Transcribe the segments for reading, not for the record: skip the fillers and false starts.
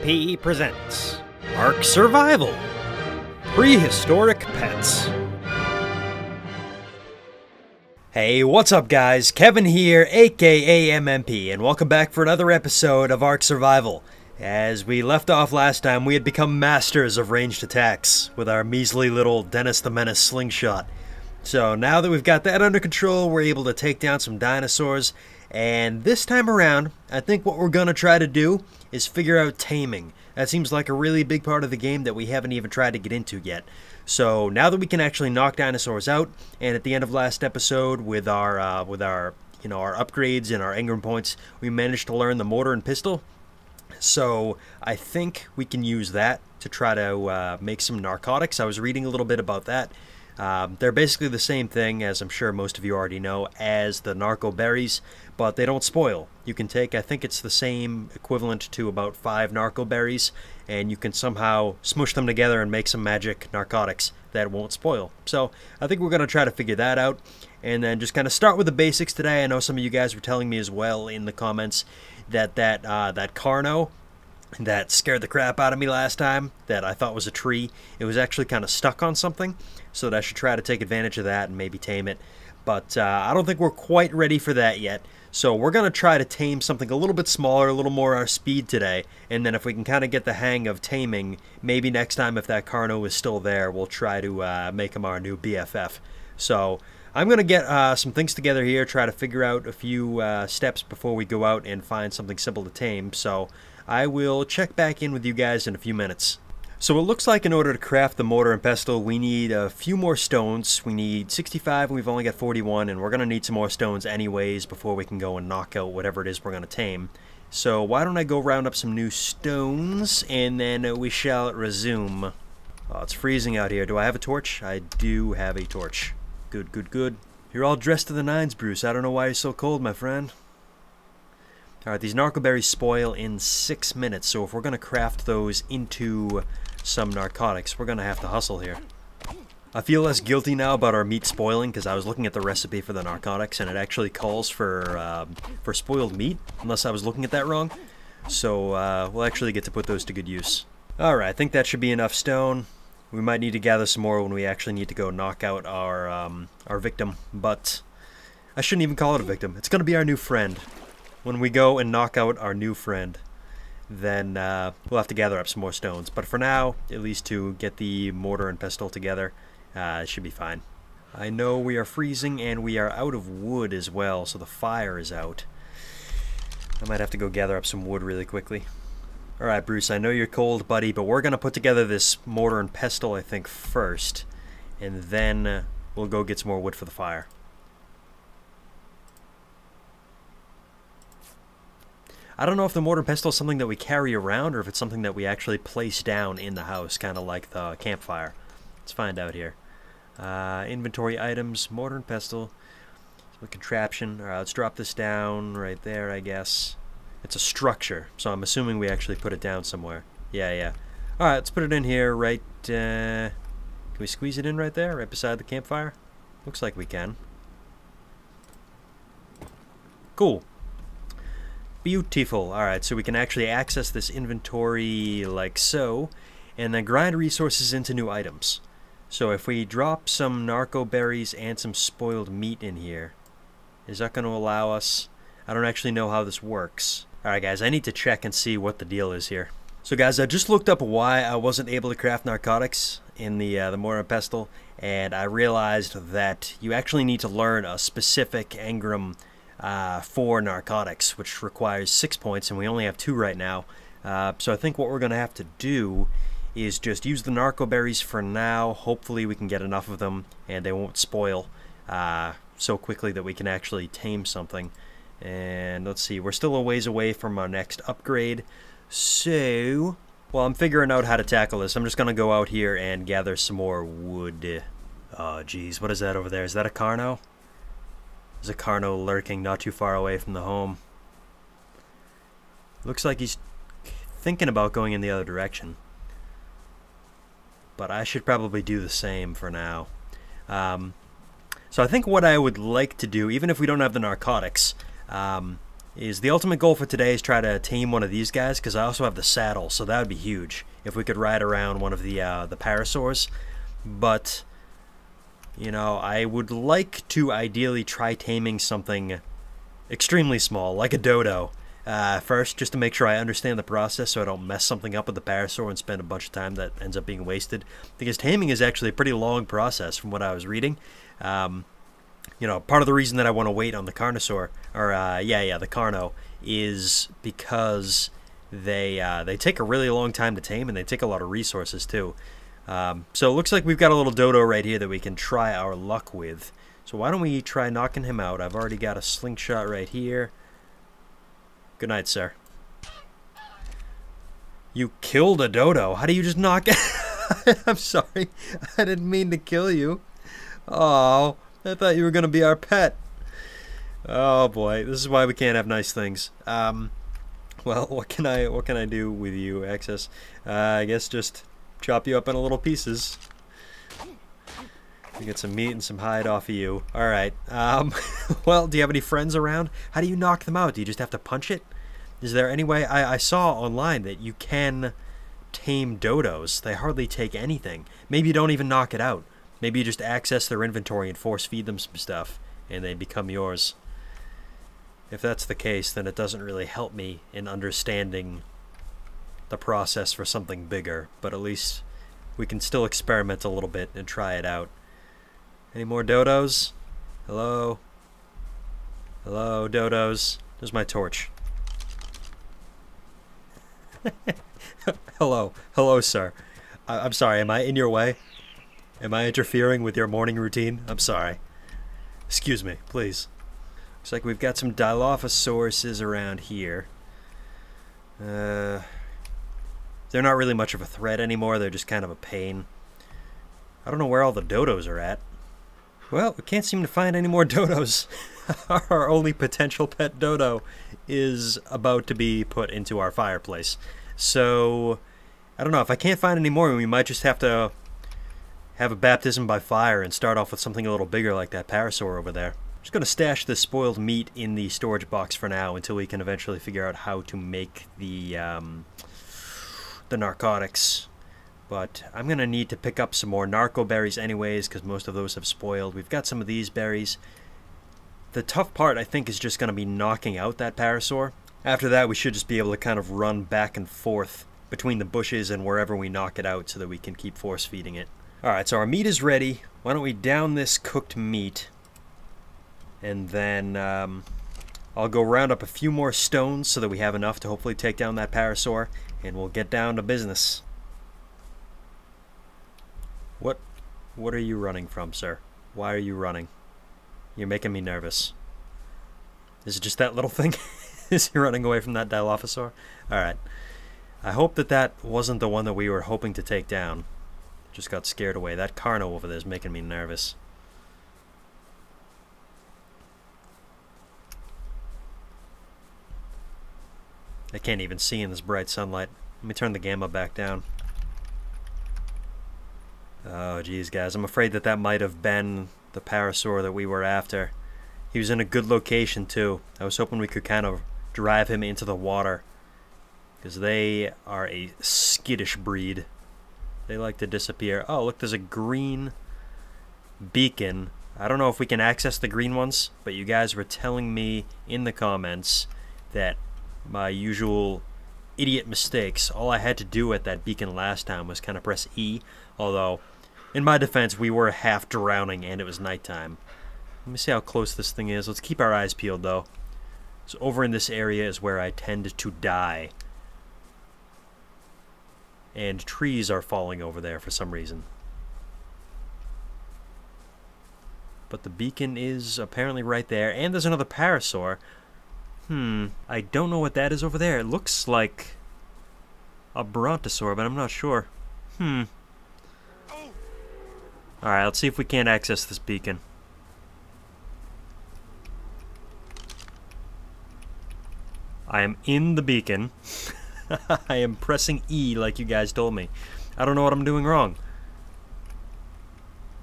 MMP presents Ark Survival, Prehistoric Pets. Hey, what's up guys? Kevin here, aka MMP, and welcome back for another episode of Ark Survival. As we left off last time, we had become masters of ranged attacks with our measly little Dennis the Menace slingshot. So now that we've got that under control, we're able to take down some dinosaurs. And this time around, I think what we're going to try to do is figure out taming. That seems like a really big part of the game that we haven't even tried to get into yet. So now that we can actually knock dinosaurs out, and at the end of last episode with our upgrades and our engram points, we managed to learn the mortar and pistol. So I think we can use that to try to make some narcotics. I was reading a little bit about that. They're basically the same thing, as I'm sure most of you already know, as the narco berries, but they don't spoil. You can take, I think it's the same equivalent to about 5 narco berries, and you can somehow smush them together and make some magic narcotics that won't spoil. So I think we're going to try to figure that out, and then just kind of start with the basics today. I know some of you guys were telling me as well in the comments that Carno that scared the crap out of me last time, that I thought was a tree, it was actually kind of stuck on something, so that I should try to take advantage of that and maybe tame it. But I don't think we're quite ready for that yet, so we're going to try to tame something a little bit smaller, a little more our speed today, and then if we can kind of get the hang of taming, maybe next time if that Carno is still there, we'll try to make him our new BFF. So I'm going to get some things together here, try to figure out a few steps before we go out and find something simple to tame, so I will check back in with you guys in a few minutes. So it looks like in order to craft the mortar and pestle, we need a few more stones. We need 65 and we've only got 41, and we're going to need some more stones anyways before we can go and knock out whatever it is we're going to tame. So why don't I go round up some new stones, and then we shall resume. Oh, it's freezing out here. Do I have a torch? I do have a torch. Good, good, good. You're all dressed to the nines, Bruce. I don't know why you're so cold, my friend. Alright, these narco berries spoil in 6 minutes, so if we're going to craft those into some narcotics, we're going to have to hustle here. I feel less guilty now about our meat spoiling, because I was looking at the recipe for the narcotics, and it actually calls for spoiled meat, unless I was looking at that wrong. So we'll actually get to put those to good use. Alright, I think that should be enough stone. We might need to gather some more when we actually need to go knock out our victim, but I shouldn't even call it a victim. It's going to be our new friend. When we go and knock out our new friend, then we'll have to gather up some more stones. But for now, at least to get the mortar and pestle together, it should be fine. I know we are freezing and we are out of wood as well, so the fire is out. I might have to go gather up some wood really quickly. Alright, Bruce, I know you're cold, buddy, but we're going to put together this mortar and pestle, I think, first. And then we'll go get some more wood for the fire. I don't know if the mortar and pestle is something that we carry around or if it's something that we actually place down in the house, kind of like the campfire. Let's find out here. Inventory items, mortar and pestle, so contraption. Alright, let's drop this down right there, I guess. It's a structure, so I'm assuming we actually put it down somewhere. Yeah. Alright, let's put it in here right... can we squeeze it in right there, right beside the campfire? Looks like we can. Cool. Beautiful. Alright, so we can actually access this inventory like so, and then grind resources into new items. So if we drop some narco berries and some spoiled meat in here, is that going to allow us... I don't actually know how this works. Alright guys, I need to check and see what the deal is here. So guys, I just looked up why I wasn't able to craft narcotics in the mortar and pestle, and I realized that you actually need to learn a specific engram for narcotics, which requires 6 points, and we only have 2 right now. So I think what we're going to have to do is just use the narco berries for now. Hopefully we can get enough of them and they won't spoil so quickly that we can actually tame something. And let's see, we're still a ways away from our next upgrade, so while I'm figuring out how to tackle this, I'm just going to go out here and gather some more wood. Oh geez, what is that over there? Is that a Carno? There's a Carno lurking not too far away from the home. Looks like he's thinking about going in the other direction. But I should probably do the same for now. So I think what I would like to do, even if we don't have the narcotics, is the ultimate goal for today is try to tame one of these guys, because I also have the saddle, so that would be huge if we could ride around one of the parasaurs. But, you know, I would like to ideally try taming something extremely small, like a dodo, first, just to make sure I understand the process so I don't mess something up with the parasaur and spend a bunch of time that ends up being wasted. Because taming is actually a pretty long process from what I was reading. You know, part of the reason that I want to wait on the Carnosaur, or the Carno, is because they take a really long time to tame, and they take a lot of resources too. So it looks like we've got a little dodo right here that we can try our luck with. So why don't we try knocking him out? I've already got a slingshot right here. Good night, sir. You killed a dodo. How do you just knock it? I'm sorry. I didn't mean to kill you. Oh, I thought you were going to be our pet. Oh boy, this is why we can't have nice things. Well, what can I do with you, Access? I guess just chop you up into little pieces. Get some meat and some hide off of you. Alright. Well, do you have any friends around? How do you knock them out? Do you just have to punch it? Is there any way? I saw online that you can tame dodos. They hardly take anything. Maybe you don't even knock it out. Maybe you just access their inventory and force feed them some stuff, and they become yours. If that's the case, then it doesn't really help me in understanding the process for something bigger, but at least we can still experiment a little bit and try it out. Any more dodos? Hello? Hello, dodos? There's my torch. Hello. Hello, sir. I'm sorry, am I in your way? Am I interfering with your morning routine? I'm sorry. Excuse me, please. Looks like we've got some Dilophosaurus around here. They're not really much of a threat anymore, they're just kind of a pain. I don't know where all the dodos are at. Well, we can't seem to find any more dodos. Our only potential pet dodo is about to be put into our fireplace. So, I don't know, if I can't find any more, we might just have to have a baptism by fire and start off with something a little bigger like that parasaur over there. I'm just going to stash this spoiled meat in the storage box for now until we can eventually figure out how to make the narcotics. But I'm going to need to pick up some more narco berries anyways, because most of those have spoiled. We've got some of these berries. The tough part, I think, is just going to be knocking out that parasaur. After that, we should just be able to kind of run back and forth between the bushes and wherever we knock it out so that we can keep force feeding it. Alright, so our meat is ready. Why don't we down this cooked meat, and then I'll go round up a few more stones so that we have enough to hopefully take down that parasaur, and we'll get down to business. What are you running from, sir? Why are you running? You're making me nervous. Is it just that little thing? Is he running away from that Dilophosaur? Alright. I hope that that wasn't the one that we were hoping to take down. Just got scared away. That Carno over there is making me nervous. I can't even see in this bright sunlight. Let me turn the gamma back down. Oh, geez, guys. I'm afraid that that might have been the parasaur that we were after. He was in a good location, too. I was hoping we could kind of drive him into the water, because they are a skittish breed. They like to disappear. Oh, look, there's a green beacon. I don't know if we can access the green ones, but you guys were telling me in the comments that my usual idiot mistakes, all I had to do at that beacon last time was kind of press E, although, in my defense, we were half drowning and it was nighttime. Let me see how close this thing is. Let's keep our eyes peeled, though. So over in this area is where I tend to die. And trees are falling over there for some reason. But the beacon is apparently right there. And there's another parasaur. I don't know what that is over there. It looks like a brontosaur, but I'm not sure. Alright, let's see if we can't access this beacon. I am in the beacon. I am pressing E like you guys told me. I don't know what I'm doing wrong.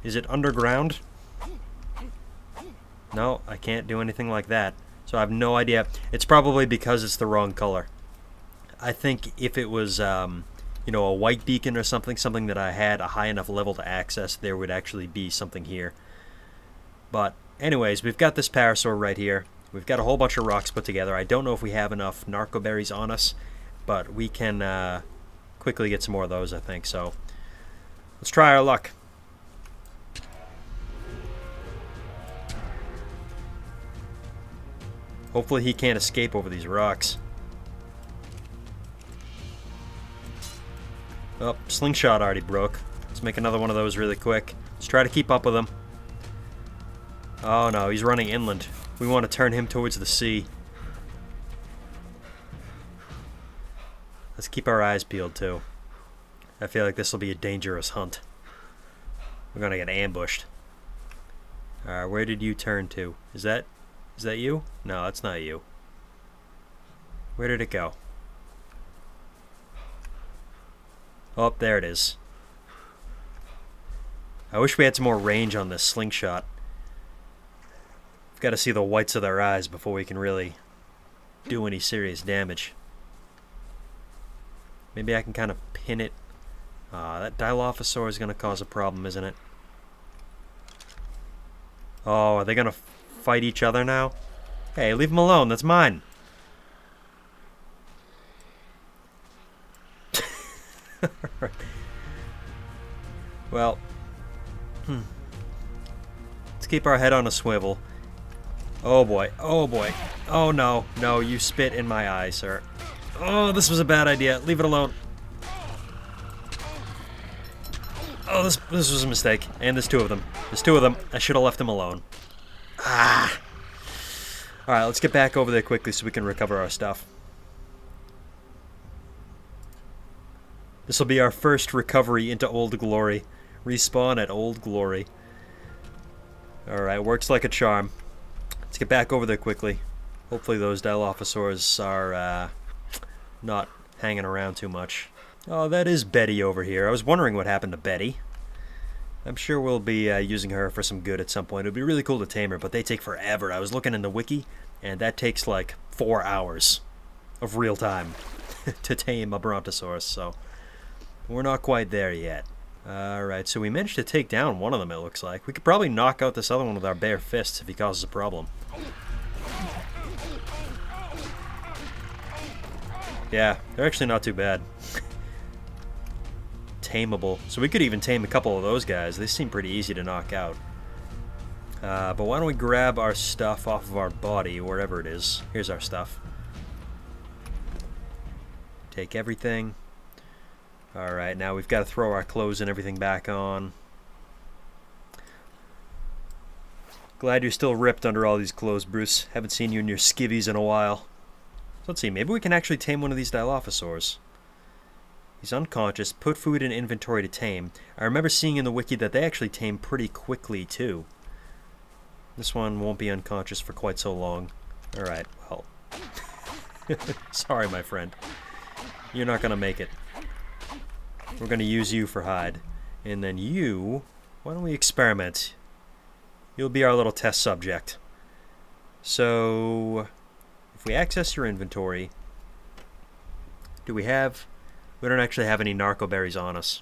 Is it underground? No, I can't do anything like that. So I have no idea. It's probably because it's the wrong color. I think if it was, you know, a white beacon or something, something that I had a high enough level to access, there would actually be something here. But anyways, we've got this parasaur right here. We've got a whole bunch of rocks put together. I don't know if we have enough narco berries on us, but we can quickly get some more of those, I think. So let's try our luck. Hopefully he can't escape over these rocks. Oh, slingshot already broke. Let's make another one of those really quick. Let's try to keep up with him. Oh no, he's running inland. We want to turn him towards the sea. Let's keep our eyes peeled too. I feel like this will be a dangerous hunt. We're gonna get ambushed. Alright, where did you turn to? Is that you? No, that's not you. Where did it go? Oh, there it is. I wish we had some more range on this slingshot. We've got to see the whites of their eyes before we can really do any serious damage. Maybe I can kind of pin it. That Dilophosaur is going to cause a problem, isn't it? Oh, are they going to fight each other now? Hey, leave them alone. That's mine. Well, let's keep our head on a swivel. Oh boy, oh boy. Oh no, no, you spit in my eye, sir. Oh, this was a bad idea. Leave it alone. Oh, this was a mistake. And there's two of them. There's two of them. I should have left them alone. Ah. Alright, let's get back over there quickly so we can recover our stuff. This will be our first recovery into Old Glory. Respawn at Old Glory. Alright, works like a charm. Let's get back over there quickly. Hopefully those Dilophosaurs are not hanging around too much. Oh, that is Betty over here. I was wondering what happened to Betty. I'm sure we'll be using her for some good at some point. It would be really cool to tame her, but they take forever. I was looking in the wiki, and that takes like 4 hours of real time to tame a Brontosaurus, so we're not quite there yet. Alright, so we managed to take down one of them, it looks like. We could probably knock out this other one with our bare fists if he causes a problem. Yeah, they're actually not too bad. Tameable. So we could even tame a couple of those guys. They seem pretty easy to knock out. But why don't we grab our stuff off of our body, wherever it is. Here's our stuff. Take everything. Alright, now we've got to throw our clothes and everything back on. Glad you're still ripped under all these clothes, Bruce. Haven't seen you in your skivvies in a while. So let's see, maybe we can actually tame one of these Dilophosaurs. He's unconscious. Put food in inventory to tame. I remember seeing in the wiki that they actually tame pretty quickly, too. This one won't be unconscious for quite so long. Alright, well. Sorry, my friend. You're not going to make it. We're going to use you for hide. And then you... Why don't we experiment? You'll be our little test subject. So... If we access your inventory... Do we have... We don't actually have any narco berries on us.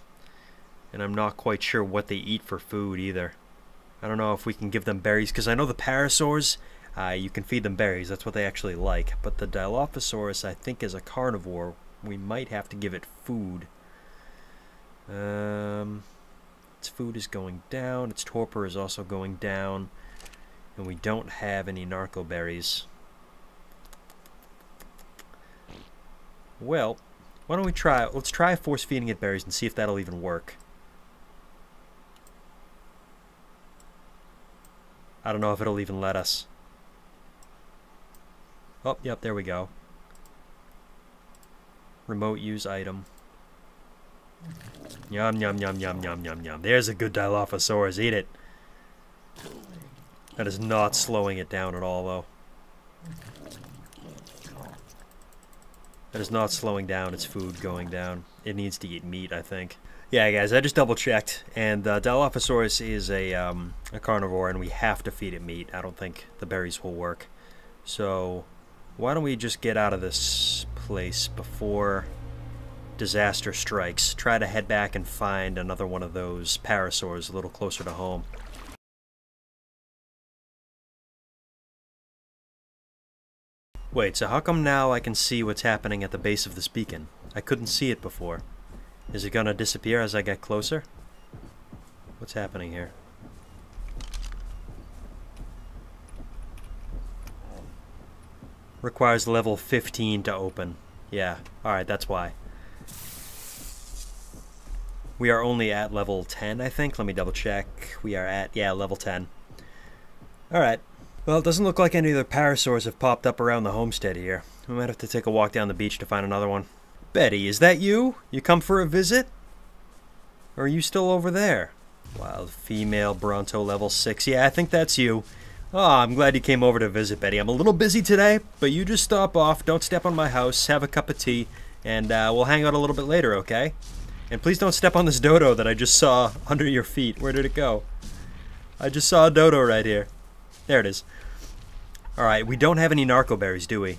And I'm not quite sure what they eat for food either. I don't know if we can give them berries, because I know the parasaurs, you can feed them berries. That's what they actually like. But the Dilophosaurus, I think, is a carnivore. We might have to give it food. Its food is going down. Its torpor is also going down. And we don't have any narco berries. Well... Why don't we try, let's try force feeding it berries and see if that'll even work. I don't know if it'll even let us. Oh, yep, there we go. Remote use item. Yum, yum, yum, yum, yum, yum, yum. There's a good Dilophosaurus, eat it. That is not slowing it down at all, though. That is not slowing down its food going down. It needs to eat meat, I think. Yeah, guys, I just double-checked, and Dilophosaurus is a carnivore, and we have to feed it meat. I don't think the berries will work. So, why don't we just get out of this place before disaster strikes? Try to head back and find another one of those parasaurs a little closer to home. Wait, so how come now I can see what's happening at the base of this beacon? I couldn't see it before. Is it gonna disappear as I get closer? What's happening here? Requires level 15 to open. Yeah, alright, that's why. We are only at level 10, I think. Let me double check. We are at, yeah, level 10. Alright. Well, it doesn't look like any of the parasaurs have popped up around the homestead here. We might have to take a walk down the beach to find another one. Betty, is that you? You come for a visit? Or are you still over there? Wild female, Bronto level 6. Yeah, I think that's you. Oh, I'm glad you came over to visit, Betty. I'm a little busy today, but you just stop off, don't step on my house, have a cup of tea, and we'll hang out a little bit later, okay? And please don't step on this dodo that I just saw under your feet. Where did it go? I just saw a dodo right here. There it is. Alright, we don't have any narco berries, do we?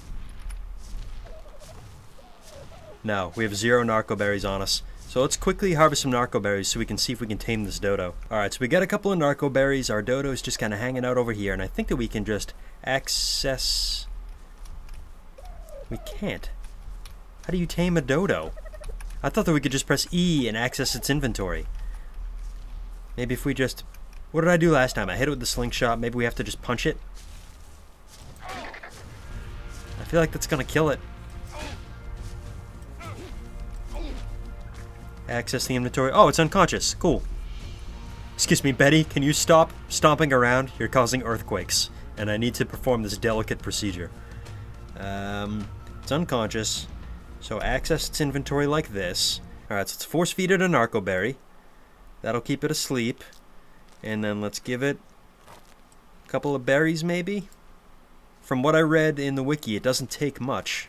No, we have 0 narco berries on us. So let's quickly harvest some narco berries so we can see if we can tame this dodo. Alright, so we got a couple of narco berries. Our dodo's just kind of hanging out over here, and I think that we can just access... We can't. How do you tame a dodo? I thought that we could just press E and access its inventory. Maybe if we just... What did I do last time? I hit it with the slingshot. Maybe we have to just punch it? I feel like that's gonna kill it. Access the inventory. Oh, it's unconscious. Cool. Excuse me, Betty, can you stop stomping around? You're causing earthquakes, and I need to perform this delicate procedure. It's unconscious, so access its inventory like this. Alright, so let's force feed it a narco berry. That'll keep it asleep. And then let's give it a couple of berries, maybe? From what I read in the wiki, it doesn't take much.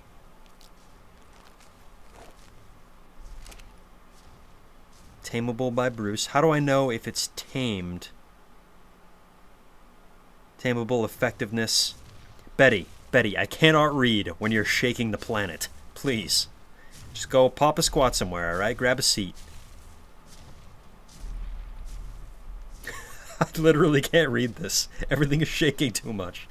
Tameable by Bruce. How do I know if it's tamed? Tameable effectiveness. Betty, I cannot read when you're shaking the planet. Please. Just go pop a squat somewhere, alright? Grab a seat. I literally can't read this. Everything is shaking too much.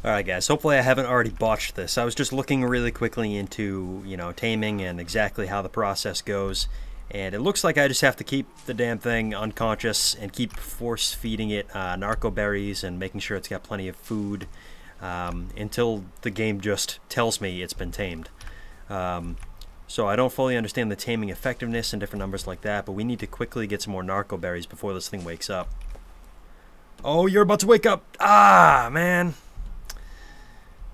Alright guys, hopefully I haven't already botched this. I was just looking really quickly into, you know, taming and exactly how the process goes. And it looks like I just have to keep the damn thing unconscious and keep force feeding it narco berries and making sure it's got plenty of food until the game just tells me it's been tamed. So I don't fully understand the taming effectiveness and different numbers like that, but we need to quickly get some more narco berries before this thing wakes up. Oh, you're about to wake up! Ah, man!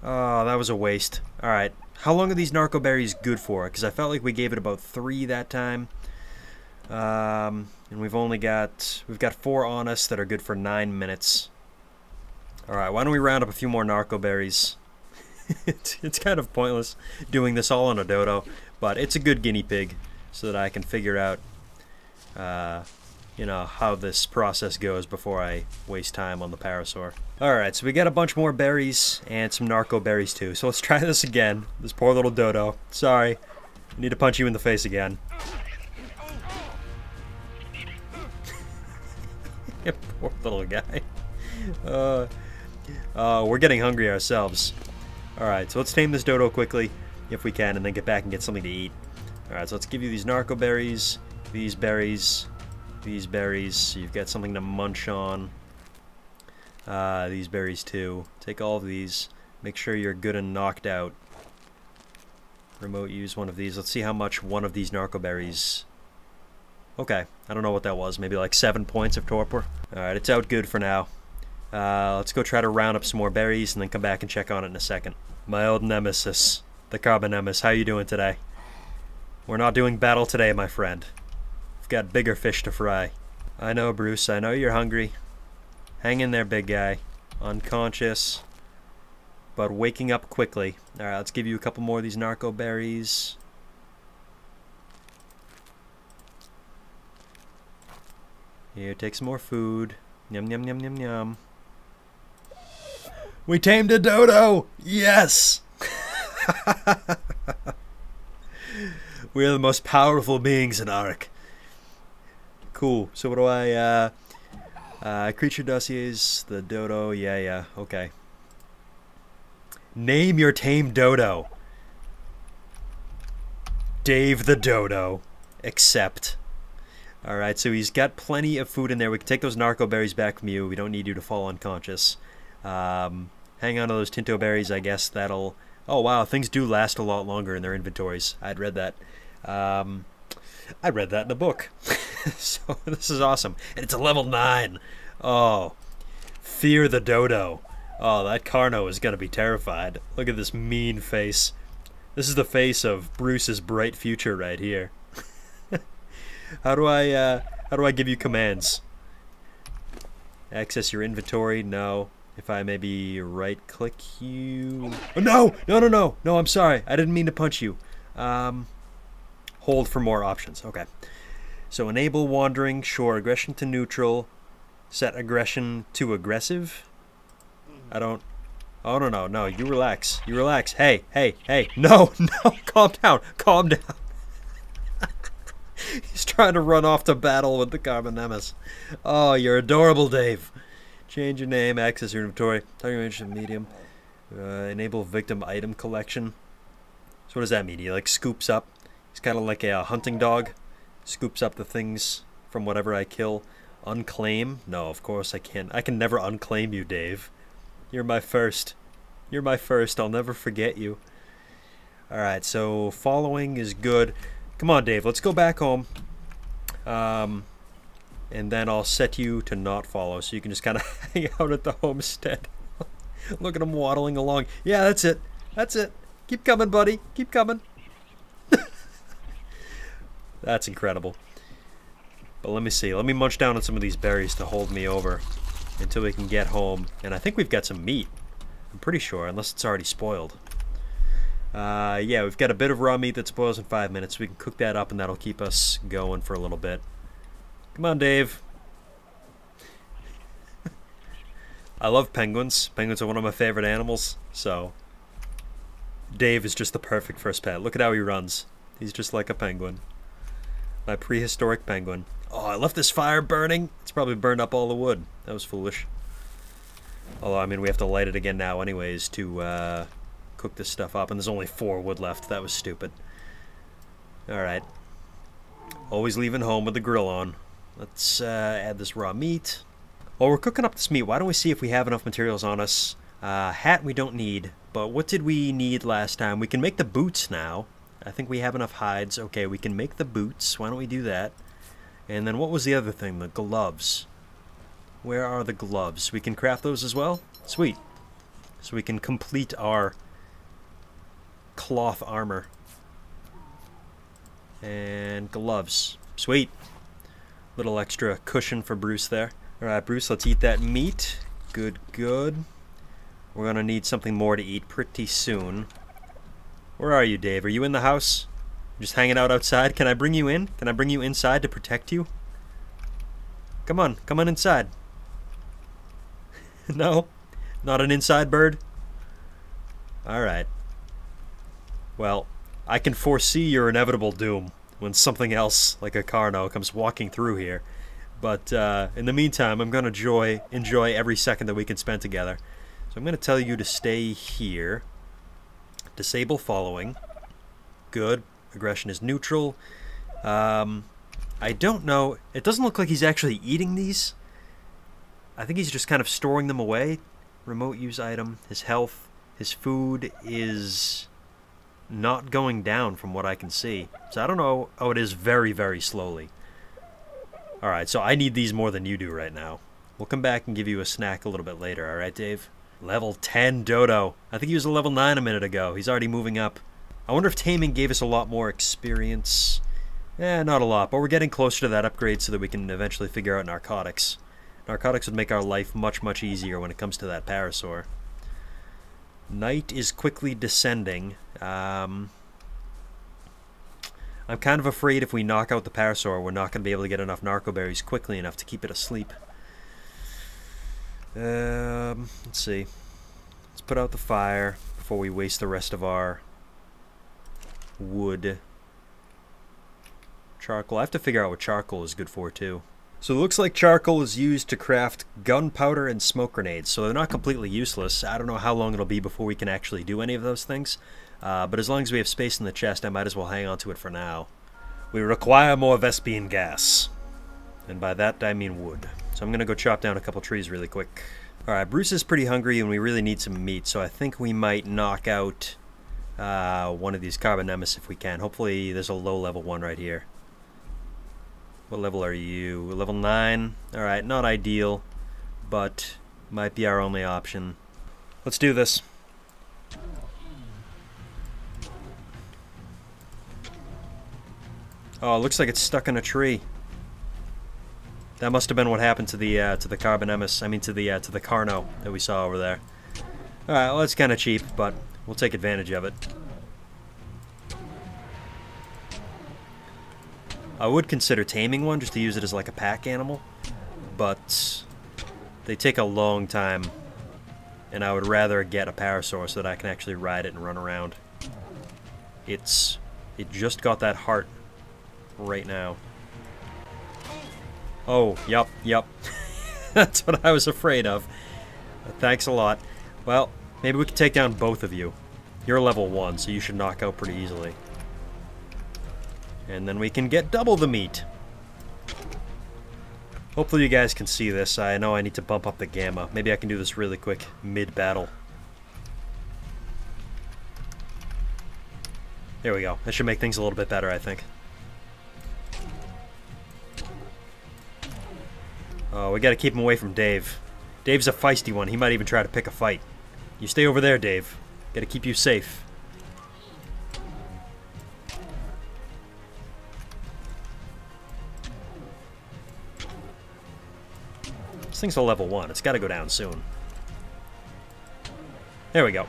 Oh, that was a waste. Alright, how long are these narco berries good for? Because I felt like we gave it about 3 that time. And we've got 4 on us that are good for 9 minutes. Alright, why don't we round up a few more narco berries? It's kind of pointless doing this all on a dodo, but it's a good guinea pig so that I can figure out, you know, how this process goes before I waste time on the parasaur. Alright, so we got a bunch more berries and some narco berries too, so let's try this again. This poor little dodo. Sorry. I need to punch you in the face again. Poor little guy. We're getting hungry ourselves. Alright, so let's tame this dodo quickly, if we can, and then get back and get something to eat. Alright, so let's give you these narco berries, these berries, so you've got something to munch on. These berries too. Take all of these. Make sure you're good and knocked out. Remote use one of these. Let's see how much one of these narco berries... Okay, I don't know what that was. Maybe like 7 points of torpor. Alright, it's out good for now. Let's go try to round up some more berries and then come back and check on it in a second. My old nemesis, the Carbonemus. How you doing today? We're not doing battle today, my friend. We've got bigger fish to fry. I know, Bruce. I know you're hungry. Hang in there, big guy. Unconscious, but waking up quickly. Alright, let's give you a couple more of these narco berries. Here, take some more food. Yum, yum, yum, yum, yum. We tamed a dodo! Yes! We're the most powerful beings in Ark. Cool. So what do creature dossiers, the dodo, yeah, okay. Name your tame dodo. Dave the dodo. Accept. Alright, so he's got plenty of food in there. We can take those narco berries back from you. We don't need you to fall unconscious. Hang on to those tinto berries, I guess that'll... Oh wow, things do last a lot longer in their inventories. I'd read that. I read that in a book. So this is awesome. And it's a level 9. Oh. Fear the dodo. Oh, that Carno is going to be terrified. Look at this mean face. This is the face of Bruce's bright future right here. How do I give you commands? Access your inventory? No. If I maybe right-click you... Oh, no! No, I'm sorry. I didn't mean to punch you. Hold for more options. Okay. So enable wandering, sure. Aggression to neutral. Set aggression to aggressive. I don't... Oh, no. You relax. You relax. Hey. No. Calm down. He's trying to run off to battle with the Carbon Nemesis. Oh, you're adorable, Dave. Change your name, access your inventory, target range medium, enable victim item collection. So what does that mean? He like scoops up. He's kind of like a hunting dog. Scoops up the things from whatever I kill. Unclaim? No, of course I can't. I can never unclaim you, Dave. You're my first. I'll never forget you. Alright, so following is good. Come on, Dave, let's go back home. And then I'll set you to not follow, so you can just kind of hang out at the homestead. Look at him waddling along. Yeah, that's it. Keep coming, buddy. Keep coming. That's incredible. But let me see. Let me munch down on some of these berries to hold me over until we can get home. And I think we've got some meat. I'm pretty sure, unless it's already spoiled. Yeah, we've got a bit of raw meat that spoils in 5 minutes. We can cook that up, and that'll keep us going for a little bit. Come on, Dave. I love penguins. Penguins are one of my favorite animals, so... Dave is just the perfect first pet. Look at how he runs. He's just like a penguin. My prehistoric penguin. Oh, I left this fire burning. It's probably burned up all the wood. That was foolish. Although, I mean, we have to light it again now anyways to cook this stuff up. And there's only 4 wood left. That was stupid. Alright. Always leaving home with the grill on. Let's add this raw meat. While we're cooking up this meat, why don't we see if we have enough materials on us. Hat we don't need. But what did we need last time? We can make the boots now. I think we have enough hides. Okay, we can make the boots. Why don't we do that? And then what was the other thing? The gloves. Where are the gloves? We can craft those as well? Sweet. So we can complete our cloth armor. And gloves. Sweet. Little extra cushion for Bruce there. Alright, Bruce, let's eat that meat. Good. We're gonna need something more to eat pretty soon. Where are you, Dave? Are you in the house? Just hanging out outside? Can I bring you in? Can I bring you inside to protect you? Come on inside. No? Not an inside bird? Alright. Well, I can foresee your inevitable doom when something else, like a Carno, comes walking through here. But in the meantime, I'm going to enjoy every second that we can spend together. So I'm going to tell you to stay here. Disable following. Good. Aggression is neutral. I don't know. It doesn't look like he's actually eating these. I think he's just kind of storing them away. Remote use item. His health. His food is not going down from what I can see. So I don't know. Oh, it is very, very slowly. Alright, so I need these more than you do right now. We'll come back and give you a snack a little bit later. Alright, Dave? Level 10 dodo. I think he was a level 9 a minute ago. He's already moving up. I wonder if taming gave us a lot more experience. Not a lot, but we're getting closer to that upgrade so that we can eventually figure out narcotics. Narcotics would make our life much, much easier when it comes to that parasaur. Night is quickly descending. I'm kind of afraid if we knock out the parasaur, we're not going to be able to get enough narco berries quickly enough to keep it asleep. Let's see. Let's put out the fire before we waste the rest of our wood. Charcoal. I have to figure out what charcoal is good for, too. So it looks like charcoal is used to craft gunpowder and smoke grenades, so they're not completely useless. I don't know how long it'll be before we can actually do any of those things, but as long as we have space in the chest, I might as well hang on to it for now. We require more Vespian gas, and by that I mean wood. So I'm going to go chop down a couple trees really quick. Alright, Bruce is pretty hungry and we really need some meat, so I think we might knock out one of these KevinMMP if we can. Hopefully there's a low-level one right here. What level are you? Level 9? Alright, not ideal, but might be our only option. Let's do this. Oh, it looks like it's stuck in a tree. That must have been what happened to the KevinMMP. I mean, to the Carno that we saw over there. Alright, well, that's kind of cheap, but we'll take advantage of it. I would consider taming one just to use it as like a pack animal, but they take a long time, and I would rather get a parasaur so that I can actually ride it and run around. It just got that heart right now. Oh, yep. That's what I was afraid of. Thanks a lot. Well, maybe we can take down both of you. You're level 1, so you should knock out pretty easily. And then we can get double the meat. Hopefully you guys can see this. I know I need to bump up the gamma. Maybe I can do this really quick mid-battle. There we go. That should make things a little bit better, I think. Oh, we gotta keep him away from Dave. Dave's a feisty one. He might even try to pick a fight. You stay over there, Dave. Gotta keep you safe. This thing's a level 1. It's got to go down soon. There we go.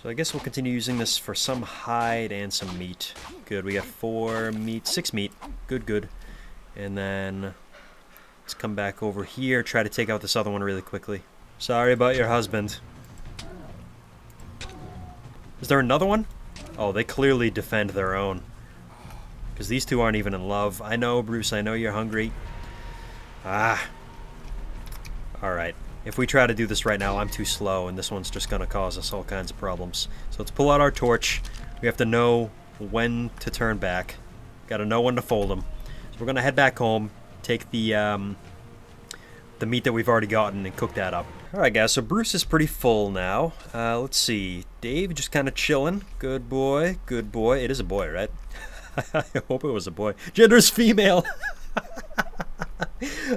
So I guess we'll continue using this for some hide and some meat. Good, we got 4 meat, 6 meat. Good. And then let's come back over here, try to take out this other one really quickly. Sorry about your husband. Is there another one? Oh, they clearly defend their own. Because these two aren't even in love. I know, Bruce, I know you're hungry. Ah. Alright. If we try to do this right now, I'm too slow, and this one's just going to cause us all kinds of problems. So let's pull out our torch. We have to know when to turn back. Got to know when to fold them. So we're going to head back home, take the meat that we've already gotten, and cook that up. Alright guys, so Bruce is pretty full now. Let's see. Dave just kind of chilling. Good boy. It is a boy, right? I hope it was a boy. Gender's female!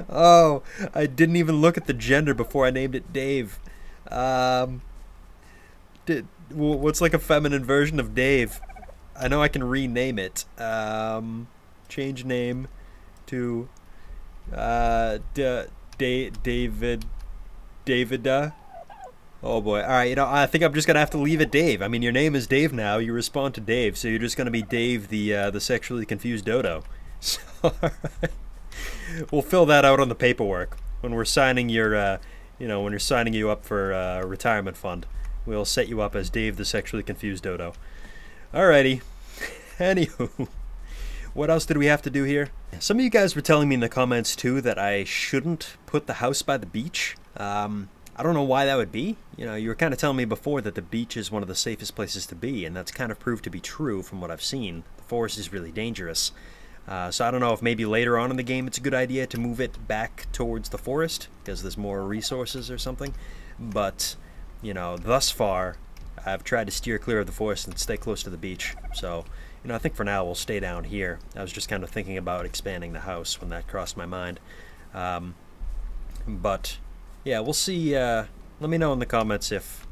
Oh, I didn't even look at the gender before I named it Dave. What's like a feminine version of Dave? I know I can rename it. Change name to Davida. Oh boy. Alright, you know, I think I'm just gonna have to leave it Dave. I mean, your name is Dave now. You respond to Dave, so you're just gonna be Dave, the sexually confused dodo. So, we'll fill that out on the paperwork when we're signing your, when we're signing you up for a retirement fund. We'll set you up as Dave, the sexually confused dodo. Alrighty. Anywho, what else did we have to do here? Some of you guys were telling me in the comments too that I shouldn't put the house by the beach. I don't know why that would be. You know, you were kind of telling me before that the beach is one of the safest places to be, and that's kind of proved to be true from what I've seen. The forest is really dangerous. So I don't know if maybe later on in the game it's a good idea to move it back towards the forest because there's more resources or something. But, you know, thus far I've tried to steer clear of the forest and stay close to the beach. So, you know, I think for now we'll stay down here. I was just kind of thinking about expanding the house when that crossed my mind. But, yeah, we'll see. Let me know in the comments if,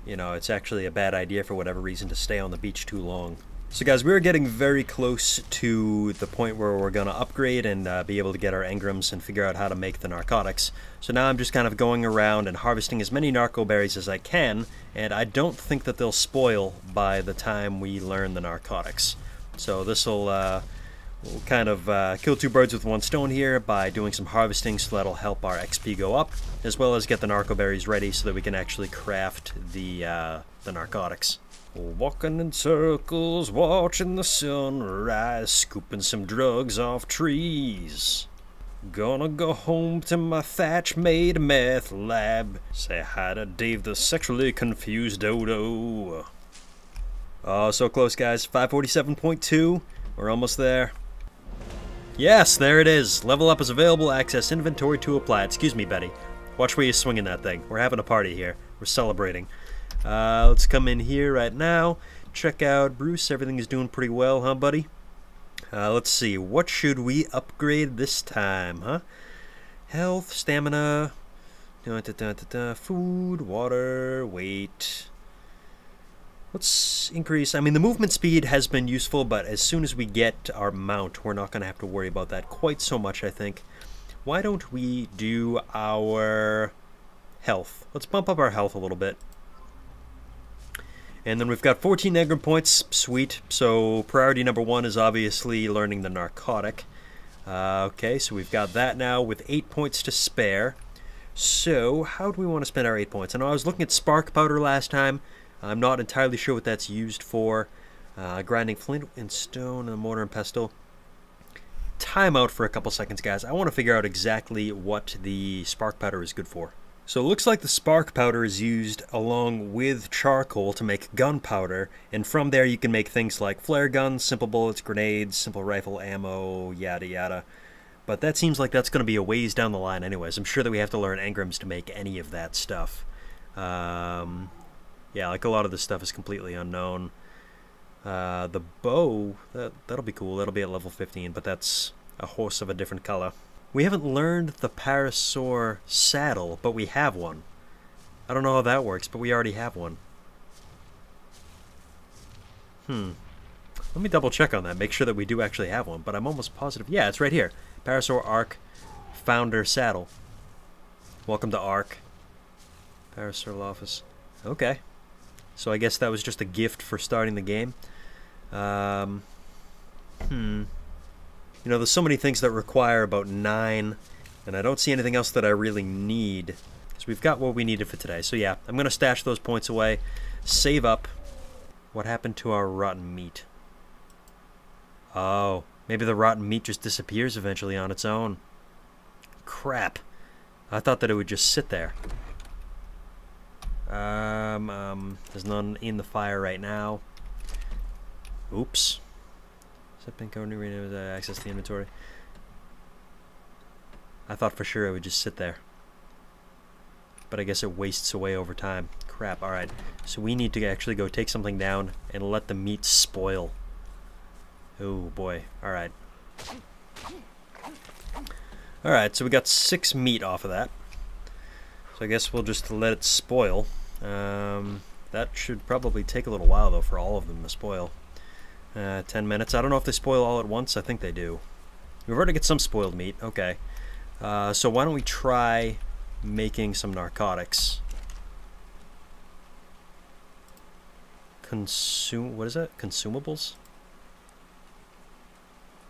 you know, it's actually a bad idea for whatever reason to stay on the beach too long. So guys, we're getting very close to the point where we're going to upgrade and be able to get our engrams and figure out how to make the narcotics. So now I'm just kind of going around and harvesting as many narco berries as I can, and I don't think that they'll spoil by the time we learn the narcotics. So this will We'll kind of kill two birds with one stone here by doing some harvesting, so that'll help our XP go up, as well as get the narco berries ready so that we can actually craft the narcotics. Walking in circles, watching the sunrise, scooping some drugs off trees. Gonna go home to my thatch-made meth lab. Say hi to Dave the sexually confused dodo. Oh, so close, guys. 547.2. We're almost there. Yes, there it is. Level up is available. Access inventory to apply. Excuse me, Betty. Watch where you're swinging that thing. We're having a party here. We're celebrating. Let's come in here right now. Check out Bruce. Everything is doing pretty well, huh, buddy? Let's see. What should we upgrade this time, huh? Health, stamina, food, water, weight. Let's increase. I mean, the movement speed has been useful, but as soon as we get our mount, we're not going to have to worry about that quite so much, I think. Why don't we do our health? Let's bump up our health a little bit. And then we've got 14 engram points. Sweet. So priority number 1 is obviously learning the narcotic. Okay, so we've got that now with 8 points to spare. So how do we want to spend our 8 points? I know I was looking at spark powder last time. I'm not entirely sure what that's used for. Grinding flint and stone and mortar and pestle. Time out for a couple seconds, guys. I want to figure out exactly what the spark powder is good for. So it looks like the spark powder is used along with charcoal to make gunpowder, and from there you can make things like flare guns, simple bullets, grenades, simple rifle ammo, yada yada. But that seems like that's going to be a ways down the line anyways. I'm sure that we have to learn engrams to make any of that stuff. Yeah, like a lot of this stuff is completely unknown. The bow, that'll be cool. That'll be at level 15, but that's a horse of a different color. We haven't learned the parasaur saddle, but we have one. I don't know how that works, but we already have one. Let me double check on that, make sure that we do actually have one, but I'm almost positive. Yeah, it's right here. Parasaur Ark Founder Saddle. Welcome to Ark. Parasaur office. Okay. So I guess that was just a gift for starting the game. You know, there's so many things that require about 9, and I don't see anything else that I really need. So we've got what we needed for today. So yeah, I'm going to stash those points away, save up. What happened to our rotten meat? Oh, maybe the rotten meat just disappears eventually on its own. Crap. I thought that it would just sit there. There's none in the fire right now. Oops. Access the inventory. I thought for sure it would just sit there. But I guess it wastes away over time. Crap, alright. So we need to actually go take something down and let the meat spoil. Oh boy, alright. Alright, so we got 6 meat off of that. So I guess we'll just let it spoil. That should probably take a little while though for all of them to spoil. 10 minutes. I don't know if they spoil all at once. I think they do. We've already got some spoiled meat. Okay. So why don't we try making some narcotics? What is that? Consumables?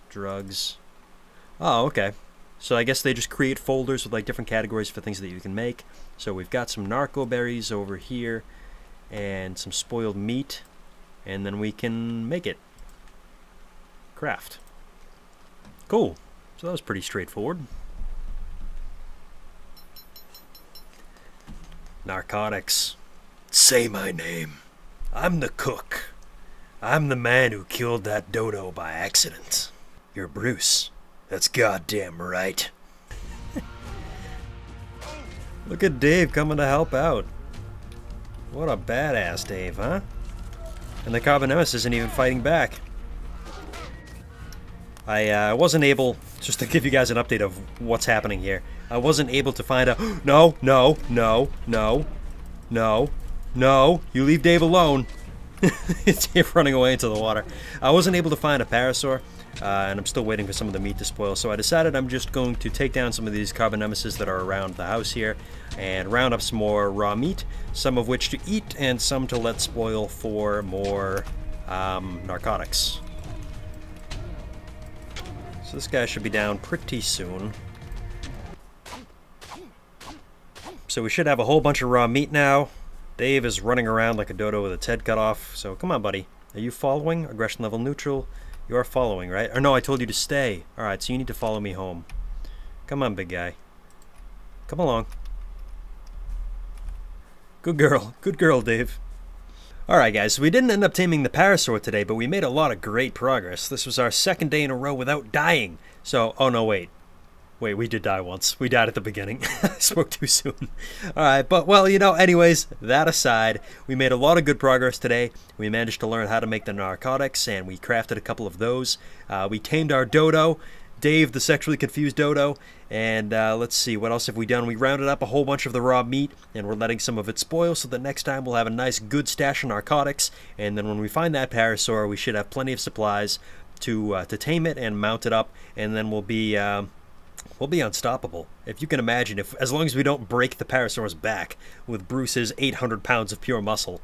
Drugs. Oh, okay. So I guess they just create folders with like different categories for things that you can make. So we've got some narco berries over here and some spoiled meat, and then we can make it. Craft. Cool. So that was pretty straightforward. Narcotics. Say my name. I'm the cook. I'm the man who killed that dodo by accident. You're Bruce. That's goddamn right. Look at Dave coming to help out. What a badass Dave, huh? And the KevinMMP isn't even fighting back. I wasn't able, just to give you guys an update of what's happening here, I wasn't able to find a... No, no, no, no, no, no, you leave Dave alone. It's Dave running away into the water. I wasn't able to find a parasaur, and I'm still waiting for some of the meat to spoil, so I decided I'm just going to take down some of these KevinMMP that are around the house here, and round up some more raw meat, some of which to eat, and some to let spoil for more narcotics. So this guy should be down pretty soon. So we should have a whole bunch of raw meat now. Dave is running around like a dodo with its head cut off. So come on, buddy. Are you following? Aggression level neutral. You are following, right? Or no, I told you to stay. Alright, so you need to follow me home. Come on, big guy. Come along. Good girl. Good girl, Dave. Alright guys, so we didn't end up taming the parasaur today, but we made a lot of great progress. This was our second day in a row without dying. So, oh no, wait. Wait, we did die once. We died at the beginning. I spoke too soon. Alright, but well, you know, anyways, that aside, we made a lot of good progress today. We managed to learn how to make the narcotics, and we crafted a couple of those. We tamed our dodo, Dave the sexually confused dodo, and let's see, what else have we done? We rounded up a whole bunch of the raw meat, and we're letting some of it spoil so that next time we'll have a nice good stash of narcotics, and then when we find that parasaur, we should have plenty of supplies to tame it and mount it up, and then we'll be unstoppable. If you can imagine, as long as we don't break the parasaur's back with Bruce's 800 pounds of pure muscle,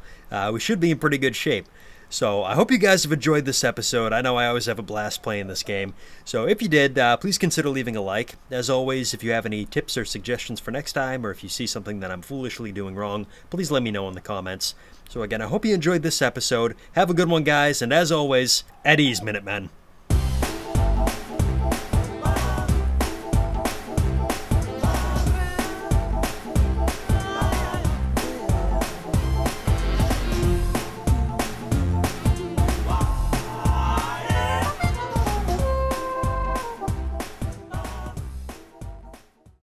we should be in pretty good shape. So I hope you guys have enjoyed this episode. I know I always have a blast playing this game. So if you did, please consider leaving a like. As always, if you have any tips or suggestions for next time, or if you see something that I'm foolishly doing wrong, please let me know in the comments. So again, I hope you enjoyed this episode. Have a good one, guys, and as always, at ease, Minutemen.